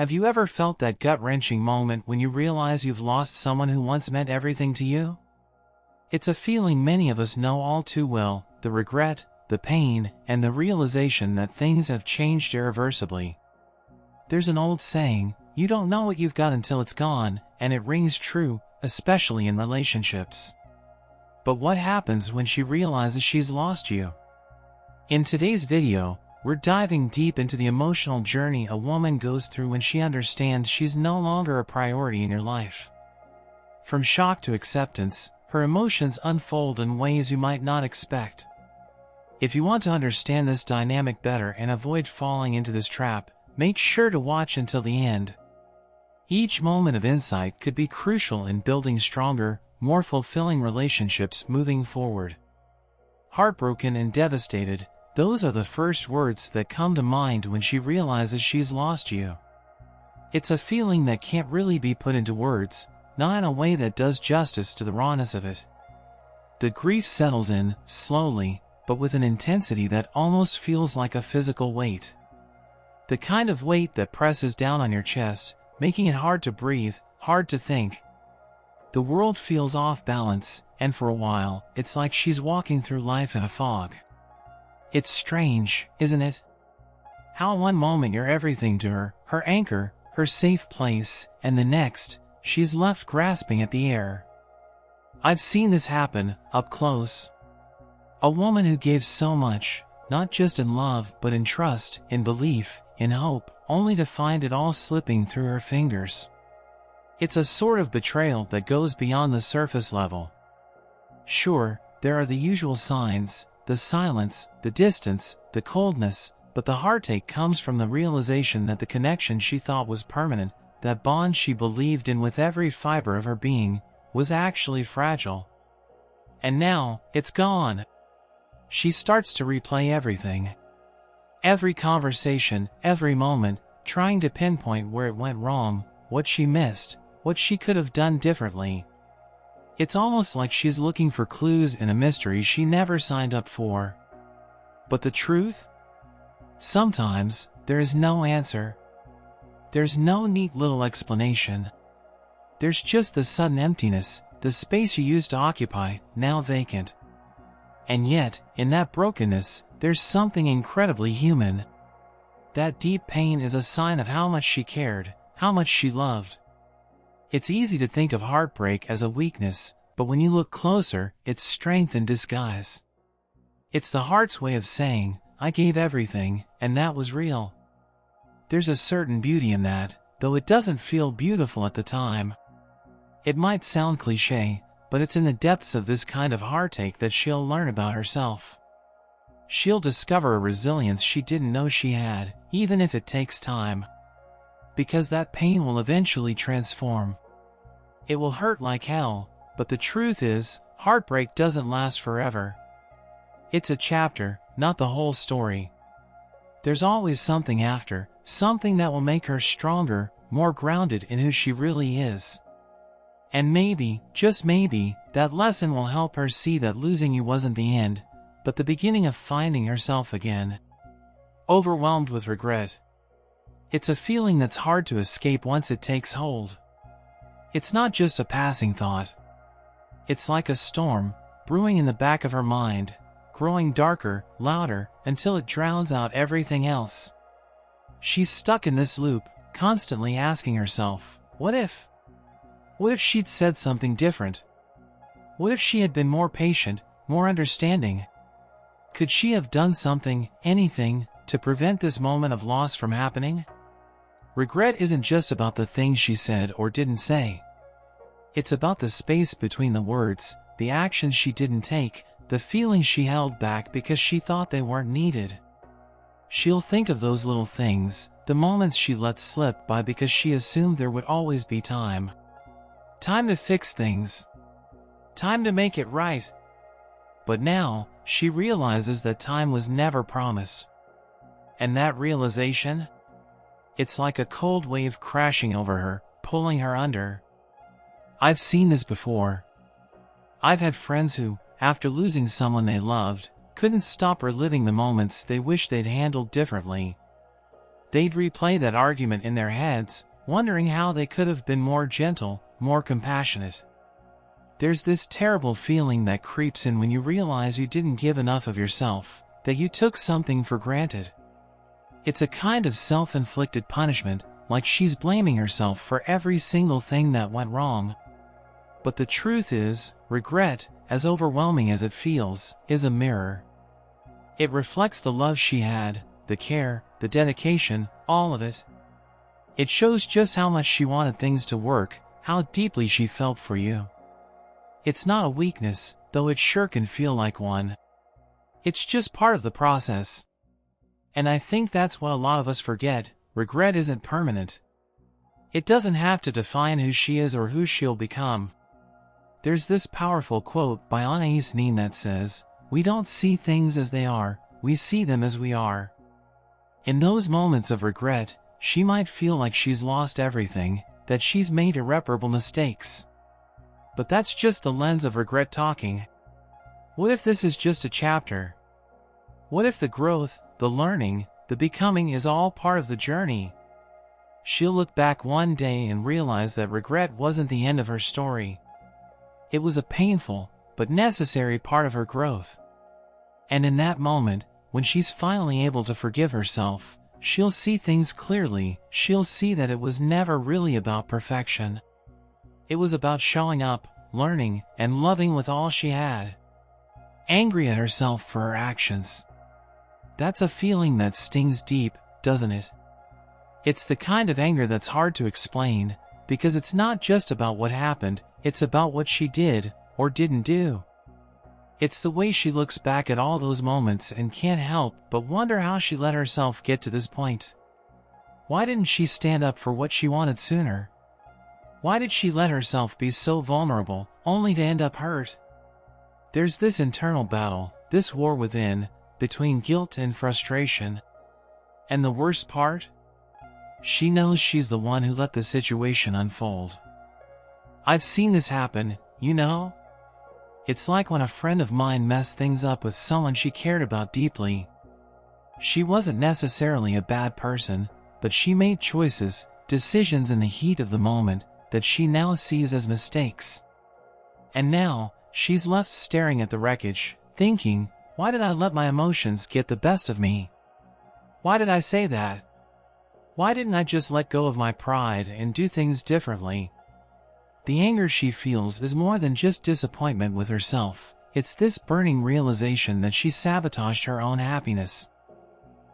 Have you ever felt that gut-wrenching moment when you realize you've lost someone who once meant everything to you? It's a feeling many of us know all too well, the regret, the pain, and the realization that things have changed irreversibly. There's an old saying, you don't know what you've got until it's gone, and it rings true, especially in relationships. But what happens when she realizes she's lost you? In today's video, we're diving deep into the emotional journey a woman goes through when she understands she's no longer a priority in your life. From shock to acceptance, her emotions unfold in ways you might not expect. If you want to understand this dynamic better and avoid falling into this trap, make sure to watch until the end. Each moment of insight could be crucial in building stronger, more fulfilling relationships moving forward. Heartbroken and devastated, those are the first words that come to mind when she realizes she's lost you. It's a feeling that can't really be put into words, not in a way that does justice to the rawness of it. The grief settles in, slowly, but with an intensity that almost feels like a physical weight. The kind of weight that presses down on your chest, making it hard to breathe, hard to think. The world feels off balance, and for a while, it's like she's walking through life in a fog. It's strange, isn't it? How one moment you're everything to her, her anchor, her safe place, and the next, she's left grasping at the air. I've seen this happen, up close. A woman who gave so much, not just in love but in trust, in belief, in hope, only to find it all slipping through her fingers. It's a sort of betrayal that goes beyond the surface level. Sure, there are the usual signs, the silence, the distance, the coldness, but the heartache comes from the realization that the connection she thought was permanent, that bond she believed in with every fiber of her being, was actually fragile. And now, it's gone. She starts to replay everything. Every conversation, every moment, trying to pinpoint where it went wrong, what she missed, what she could have done differently. It's almost like she's looking for clues in a mystery she never signed up for. But the truth? Sometimes, there is no answer. There's no neat little explanation. There's just the sudden emptiness, the space you used to occupy, now vacant. And yet, in that brokenness, there's something incredibly human. That deep pain is a sign of how much she cared, how much she loved. It's easy to think of heartbreak as a weakness, but when you look closer, it's strength in disguise. It's the heart's way of saying, I gave everything, and that was real. There's a certain beauty in that, though it doesn't feel beautiful at the time. It might sound cliché, but it's in the depths of this kind of heartache that she'll learn about herself. She'll discover a resilience she didn't know she had, even if it takes time. Because that pain will eventually transform. It will hurt like hell, but the truth is, heartbreak doesn't last forever. It's a chapter, not the whole story. There's always something after, something that will make her stronger, more grounded in who she really is. And maybe, just maybe, that lesson will help her see that losing you wasn't the end, but the beginning of finding herself again. Overwhelmed with regret. It's a feeling that's hard to escape once it takes hold. It's not just a passing thought. It's like a storm, brewing in the back of her mind, growing darker, louder, until it drowns out everything else. She's stuck in this loop, constantly asking herself, what if? What if she'd said something different? What if she had been more patient, more understanding? Could she have done something, anything, to prevent this moment of loss from happening? Regret isn't just about the things she said or didn't say. It's about the space between the words, the actions she didn't take, the feelings she held back because she thought they weren't needed. She'll think of those little things, the moments she let slip by because she assumed there would always be time. Time to fix things. Time to make it right. But now, she realizes that time was never promised. And that realization? It's like a cold wave crashing over her, pulling her under. I've seen this before. I've had friends who, after losing someone they loved, couldn't stop reliving the moments they wished they'd handled differently. They'd replay that argument in their heads, wondering how they could have been more gentle, more compassionate. There's this terrible feeling that creeps in when you realize you didn't give enough of yourself, that you took something for granted. It's a kind of self-inflicted punishment, like she's blaming herself for every single thing that went wrong. But the truth is, regret, as overwhelming as it feels, is a mirror. It reflects the love she had, the care, the dedication, all of it. It shows just how much she wanted things to work, how deeply she felt for you. It's not a weakness, though it sure can feel like one. It's just part of the process. And I think that's what a lot of us forget: regret isn't permanent. It doesn't have to define who she is or who she'll become. There's this powerful quote by Anais Nin that says, "We don't see things as they are, we see them as we are." In those moments of regret, she might feel like she's lost everything, that she's made irreparable mistakes. But that's just the lens of regret talking. What if this is just a chapter? What if the growth, the learning, the becoming is all part of the journey? She'll look back one day and realize that regret wasn't the end of her story. It was a painful, but necessary part of her growth. And in that moment, when she's finally able to forgive herself, she'll see things clearly. She'll see that it was never really about perfection. It was about showing up, learning, and loving with all she had. Angry at herself for her actions. That's a feeling that stings deep, doesn't it? It's the kind of anger that's hard to explain, because it's not just about what happened, it's about what she did, or didn't do. It's the way she looks back at all those moments and can't help but wonder how she let herself get to this point. Why didn't she stand up for what she wanted sooner? Why did she let herself be so vulnerable, only to end up hurt? There's this internal battle, this war within, between guilt and frustration. And the worst part? She knows she's the one who let the situation unfold. I've seen this happen, you know? It's like when a friend of mine messed things up with someone she cared about deeply. She wasn't necessarily a bad person, but she made choices, decisions in the heat of the moment, that she now sees as mistakes. And now, she's left staring at the wreckage, thinking, why did I let my emotions get the best of me? Why did I say that? Why didn't I just let go of my pride and do things differently? The anger she feels is more than just disappointment with herself. It's this burning realization that she sabotaged her own happiness.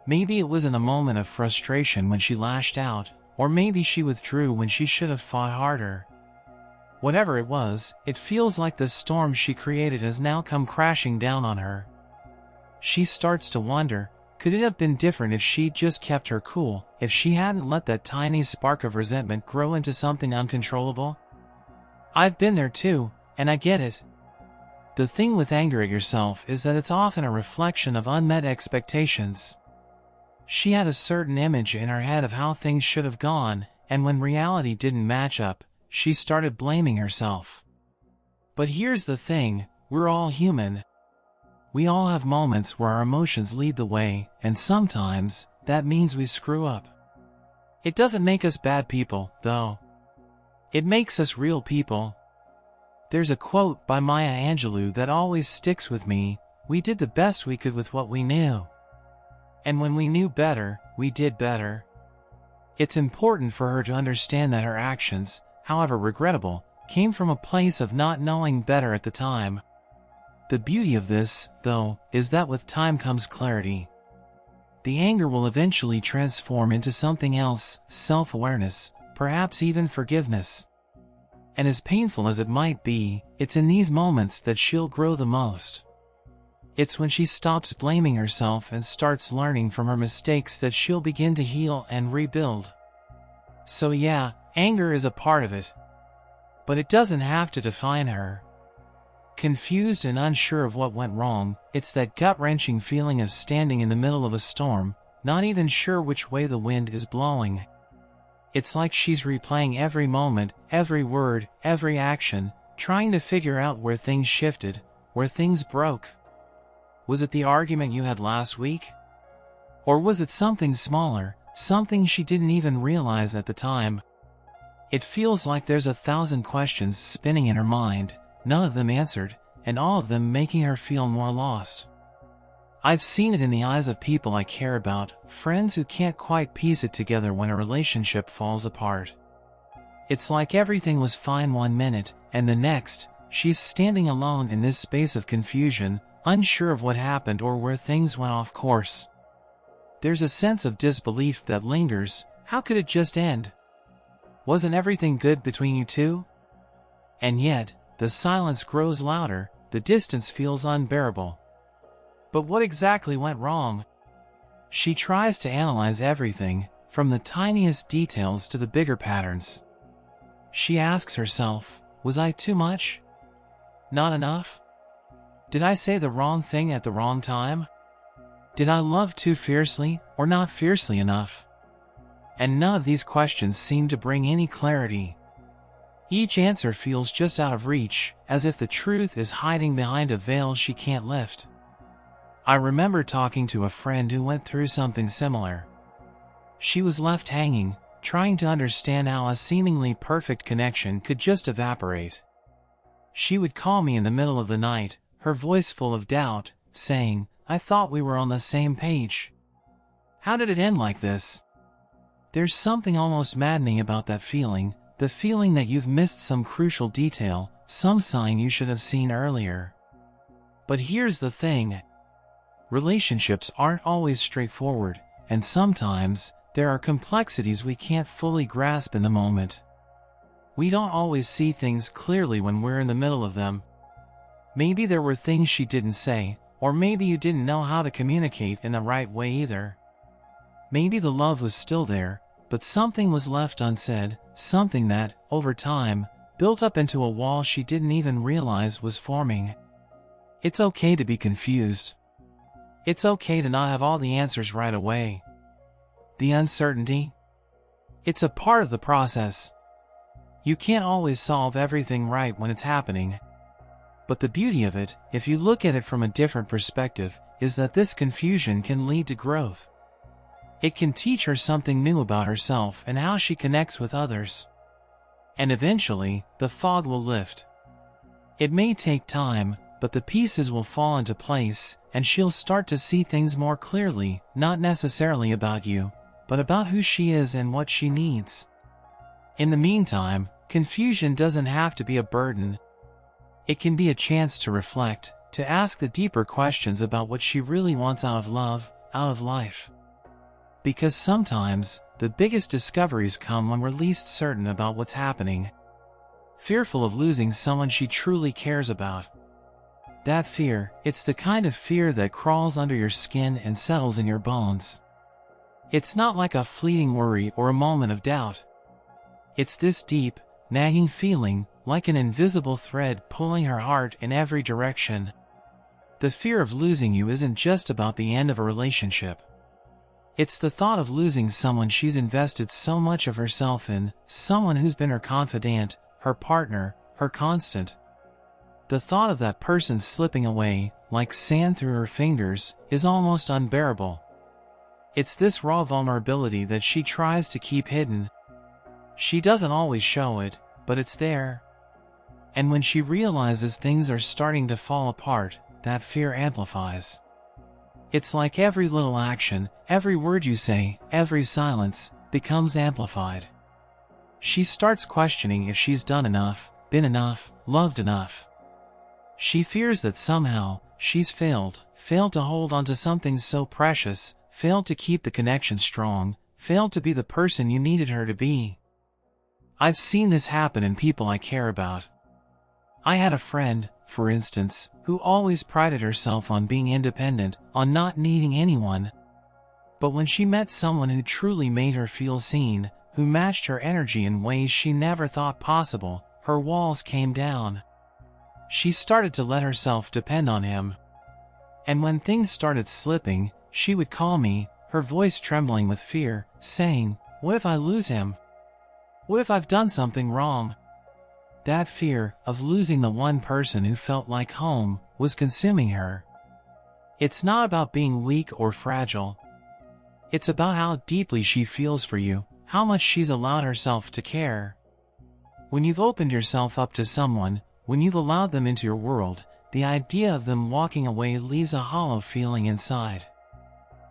Maybe it was in a moment of frustration when she lashed out, or maybe she withdrew when she should have fought harder. Whatever it was, it feels like the storm she created has now come crashing down on her. She starts to wonder, could it have been different if she'd just kept her cool, if she hadn't let that tiny spark of resentment grow into something uncontrollable? I've been there too, and I get it. The thing with anger at yourself is that it's often a reflection of unmet expectations. She had a certain image in her head of how things should have gone, and when reality didn't match up, she started blaming herself. But here's the thing, we're all human. We all have moments where our emotions lead the way, and sometimes, that means we screw up. It doesn't make us bad people, though. It makes us real people. There's a quote by Maya Angelou that always sticks with me: we did the best we could with what we knew. And when we knew better, we did better. It's important for her to understand that her actions, however regrettable, came from a place of not knowing better at the time. The beauty of this, though, is that with time comes clarity. The anger will eventually transform into something else, self-awareness, perhaps even forgiveness. And as painful as it might be, it's in these moments that she'll grow the most. It's when she stops blaming herself and starts learning from her mistakes that she'll begin to heal and rebuild. So yeah, anger is a part of it. But it doesn't have to define her. Confused and unsure of what went wrong, it's that gut-wrenching feeling of standing in the middle of a storm, not even sure which way the wind is blowing. It's like she's replaying every moment, every word, every action, trying to figure out where things shifted, where things broke. Was it the argument you had last week? Or was it something smaller, something she didn't even realize at the time. It feels like there's 1,000 questions spinning in her mind, none of them answered, and all of them making her feel more lost. I've seen it in the eyes of people I care about, friends who can't quite piece it together when a relationship falls apart. It's like everything was fine one minute, and the next, she's standing alone in this space of confusion, unsure of what happened or where things went off course. There's a sense of disbelief that lingers. How could it just end? Wasn't everything good between you two? And yet, the silence grows louder, the distance feels unbearable. But what exactly went wrong? She tries to analyze everything, from the tiniest details to the bigger patterns. She asks herself, was I too much? Not enough? Did I say the wrong thing at the wrong time? Did I love too fiercely, or not fiercely enough? And none of these questions seem to bring any clarity. Each answer feels just out of reach, as if the truth is hiding behind a veil she can't lift. I remember talking to a friend who went through something similar. She was left hanging, trying to understand how a seemingly perfect connection could just evaporate. She would call me in the middle of the night, her voice full of doubt, saying, I thought we were on the same page. How did it end like this? There's something almost maddening about that feeling, the feeling that you've missed some crucial detail, some sign you should have seen earlier. But here's the thing. Relationships aren't always straightforward, and sometimes, there are complexities we can't fully grasp in the moment. We don't always see things clearly when we're in the middle of them. Maybe there were things she didn't say, or maybe you didn't know how to communicate in the right way either. Maybe the love was still there, but something was left unsaid, something that, over time, built up into a wall she didn't even realize was forming. It's okay to be confused. It's okay to not have all the answers right away. The uncertainty? It's a part of the process. You can't always solve everything right when it's happening. But the beauty of it, if you look at it from a different perspective, is that this confusion can lead to growth. It can teach her something new about herself and how she connects with others. And eventually, the fog will lift. It may take time, but the pieces will fall into place, and she'll start to see things more clearly, not necessarily about you, but about who she is and what she needs. In the meantime, confusion doesn't have to be a burden. It can be a chance to reflect, to ask the deeper questions about what she really wants out of love, out of life. Because sometimes, the biggest discoveries come when we're least certain about what's happening. Fearful of losing someone she truly cares about. That fear, it's the kind of fear that crawls under your skin and settles in your bones. It's not like a fleeting worry or a moment of doubt. It's this deep, nagging feeling, like an invisible thread pulling her heart in every direction. The fear of losing you isn't just about the end of a relationship. It's the thought of losing someone she's invested so much of herself in, someone who's been her confidant, her partner, her constant. The thought of that person slipping away, like sand through her fingers, is almost unbearable. It's this raw vulnerability that she tries to keep hidden. She doesn't always show it, but it's there. And when she realizes things are starting to fall apart, that fear amplifies. It's like every little action, every word you say, every silence, becomes amplified. She starts questioning if she's done enough, been enough, loved enough. She fears that somehow, she's failed to hold on to something so precious, failed to keep the connection strong, failed to be the person you needed her to be. I've seen this happen in people I care about. I had a friend, for instance, who always prided herself on being independent, on not needing anyone. But when she met someone who truly made her feel seen, who matched her energy in ways she never thought possible, her walls came down. She started to let herself depend on him. And when things started slipping, she would call me, her voice trembling with fear, saying, "What if I lose him? What if I've done something wrong?" That fear of losing the one person who felt like home was consuming her. It's not about being weak or fragile. It's about how deeply she feels for you, how much she's allowed herself to care. When you've opened yourself up to someone, when you've allowed them into your world, the idea of them walking away leaves a hollow feeling inside.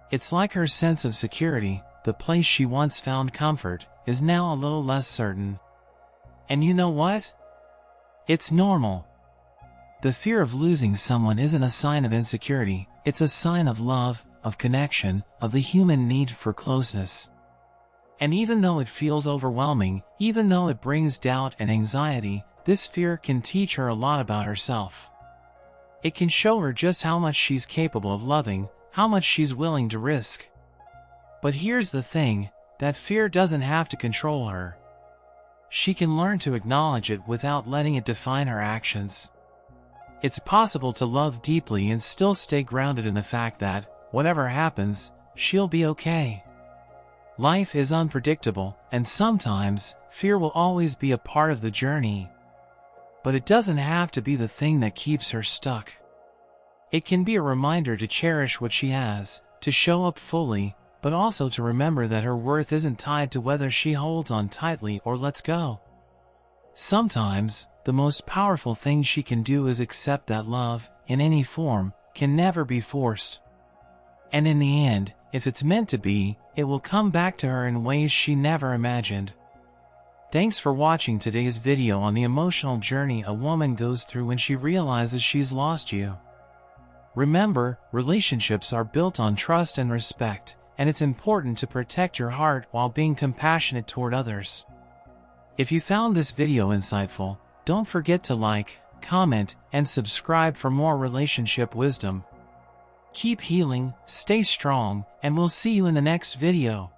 It's like her sense of security, the place she once found comfort, is now a little less certain. And you know what? It's normal. The fear of losing someone isn't a sign of insecurity, it's a sign of love, of connection, of the human need for closeness. And even though it feels overwhelming, even though it brings doubt and anxiety, this fear can teach her a lot about herself. It can show her just how much she's capable of loving, how much she's willing to risk. But here's the thing, that fear doesn't have to control her. She can learn to acknowledge it without letting it define her actions. It's possible to love deeply and still stay grounded in the fact that, whatever happens, she'll be okay. Life is unpredictable, and sometimes, fear will always be a part of the journey. But it doesn't have to be the thing that keeps her stuck. It can be a reminder to cherish what she has, to show up fully, but also to remember that her worth isn't tied to whether she holds on tightly or lets go. Sometimes, the most powerful thing she can do is accept that love, in any form, can never be forced. And in the end, if it's meant to be, it will come back to her in ways she never imagined. Thanks for watching today's video on the emotional journey a woman goes through when she realizes she's lost you. Remember, relationships are built on trust and respect, and it's important to protect your heart while being compassionate toward others. If you found this video insightful, don't forget to like, comment, and subscribe for more relationship wisdom. Keep healing, stay strong, and we'll see you in the next video.